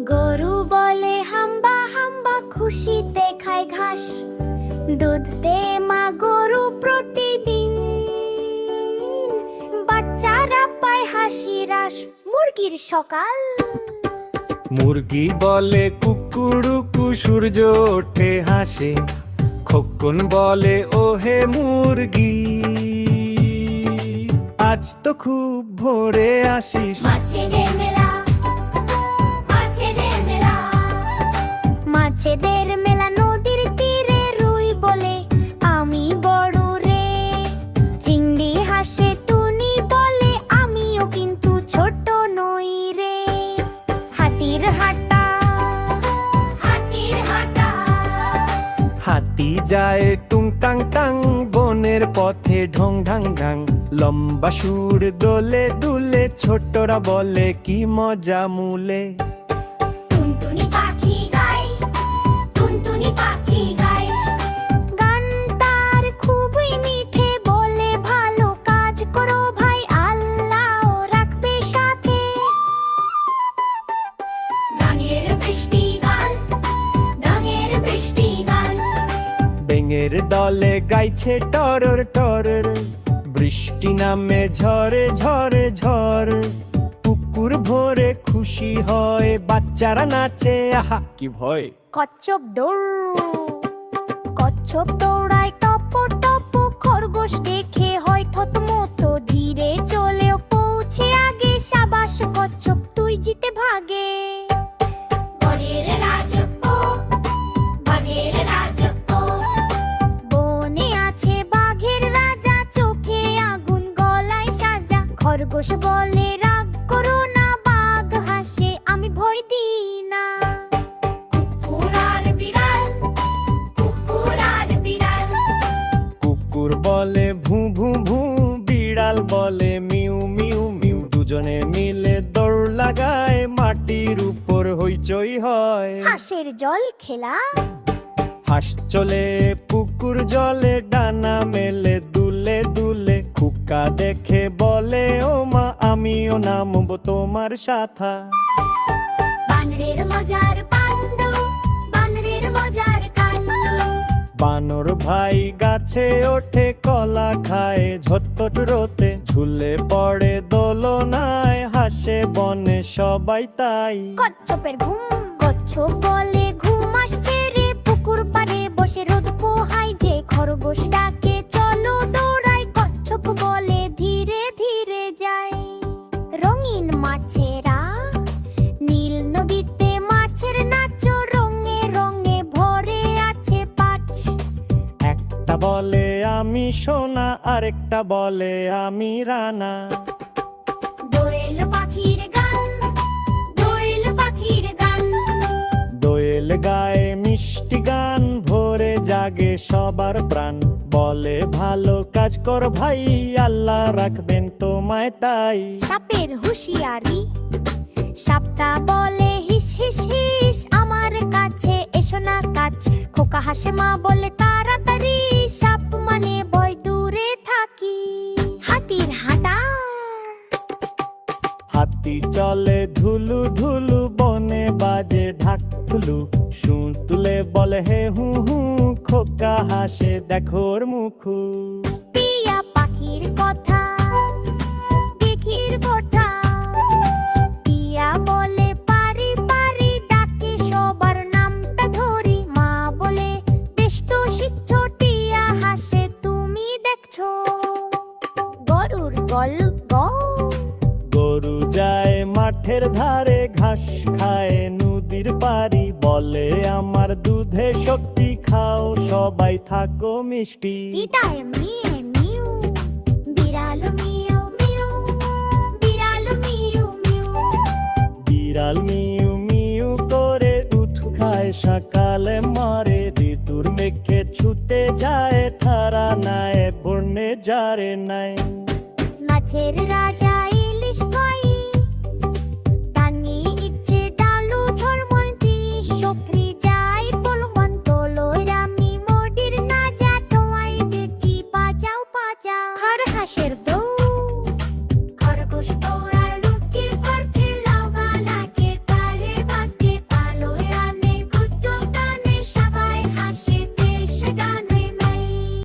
গরু বলে হাম্বা হাম্বা, খুশিতে খায় ঘাস। দুধ দে মা গরু প্রতিদিন, বাচ্চারা পায় হাসি রাস। মুরগির সকাল। মুরগি বলে কুকুরুকু, সূর্য ওঠে হাসে। খোকন বলে ওহে মুরগি, আজ তো খুব ভোরে আসিস। মাছেদের মেলা, মাছেদের মেলা, মাছেদের মেলা। নদীর তীরে রুই বলে আমি বড় রে। চিংড়ি হাসে, টুনি বলে আমিও কিন্তু ছোট নই রে। হাতির হাঁটা, হাতির হাঁটা। হাতি যায় টুং টাং টাং, বনের পথে ঢং ঢাং ঢাং। লম্বা সুর দোলে দুলে, ছোটরা বলে কি মজা মূলে। টুনটুনি পাখি গায়, টুনটুনি পাখি গায়। গান তার খুবই মিঠে, বলে ভালো কাজ করো ভাই, আল্লাহ রাখবে সাথে। গানের বৃষ্টি গান, গানের বৃষ্টি গান। বেঙের দলে গাইছে টরর টরর, বৃষ্টি নামে ঝরে ঝরে ঝড়। পুকুর ভরে খুশি হয়, বাচ্চারা নাচে আহা কি ভয়। কচ্ছপ দৌড়, কচ্ছপ দৌড়ায় টপ টপ। খরগোশ দেখে হয় থতমত, ধীরে চলেও পৌঁছে আগে। সাবাস কচ্ছপ, তুই জিতে ভাগে। বনের রাজত্ব, বাঘের রাজত্ব। বনে আছে বাঘের রাজা, চোখে আগুন গলায় সাজা। খরগোশ বলে রাগ করো না, বাঘ হাসে আমি ভয় দিই না। কুকুর আর বিড়াল, কুকুর আর বিড়াল। কুকুর বলে ভু ভু ভু, বিড়াল বলে মিউ মিউ মিউ। দুজনে মিলে দৌড় লাগায়, মাটির উপর হইচই হয়। হাঁসের জল খেলা, হাঁস চলে পুকুর জলে, ডানা মেলে দুলে দুলে। খুকা দেখে বলে ও মা, আমিও নামবো তোমার সাথা। বানরের মজার কাণ্ড, বানরের মজার কাণ্ড। বানর ভাই গাছে ওঠে, কলা খায় ঝটপট রোতে। ঝুলে পড়ে দোলনায়, হাসে বনে সবাই তাই। কচ্ছপের ঘুম, কচ্ছপ বলে ঘুম আসছে রে। পুকুর পাড়ে বসে রোদ পোহায় যে। খরগোশ ডাকে চলো দৌড়াই, কচ্ছপ বলে ধীরে ধীরে যায়। রঙিন মাছেরা, নীল নদীতে মাছের নাচ। রঙে রঙে ভরে আছে পাট। একটা বলে আমি সোনা, আরেকটা বলে আমি রানা। দোয়েল পাখির গান, দোয়েল পাখির গান। দোয়েল গায়ে মিষ্টি গান, ভোরে জাগে সবার প্রাণ। বলে ভালো কাজ কর ভাই, আল্লাহ রাখবেন তোমায় তাই। সাপের হুঁশিয়ারি, সাপটা বলে হিস হিস হিস, আমার কাছে এসো না কাছ। খোকা হাসে, মা বলে তাড়াতাড়ি। সাপ মানে ভয়, দূরে থাকি। হাতির হাঁটা, হাতি চলে ধুলু ধুলু, বনে বাজে ঢাক ঢুলু। শুন তুলে বলে হে হু হু, খোকা হাসে দেখোর মুখু। টিয়া পাখির কথা, দিঘির ফোঁটা। টিয়া বলে পারি পারি, ডাকে সবার নামটা ধরি। মা বলে বেশ তো শিখছো, টিয়া হাসে তুমি দেখছো। গরুর গল্প, গরু যায় মাঠের ধারে, ঘাস খায় নদীর পারি। বলে আমার দুধে শক্তি, খাও সবাই থাকো মিষ্টি। বিড়াল মিয়ে মিউ, বিড়াল মিউ মিউ, বিড়াল মিউ মিউ। বিড়াল মিউ মিউ করে দুধ খায়, সকালে মরে। ঋতুর মেঘে ছুটে যায়, থারা নাই বনে যারে নাই। মাছের রাজা ইলিশ খায়,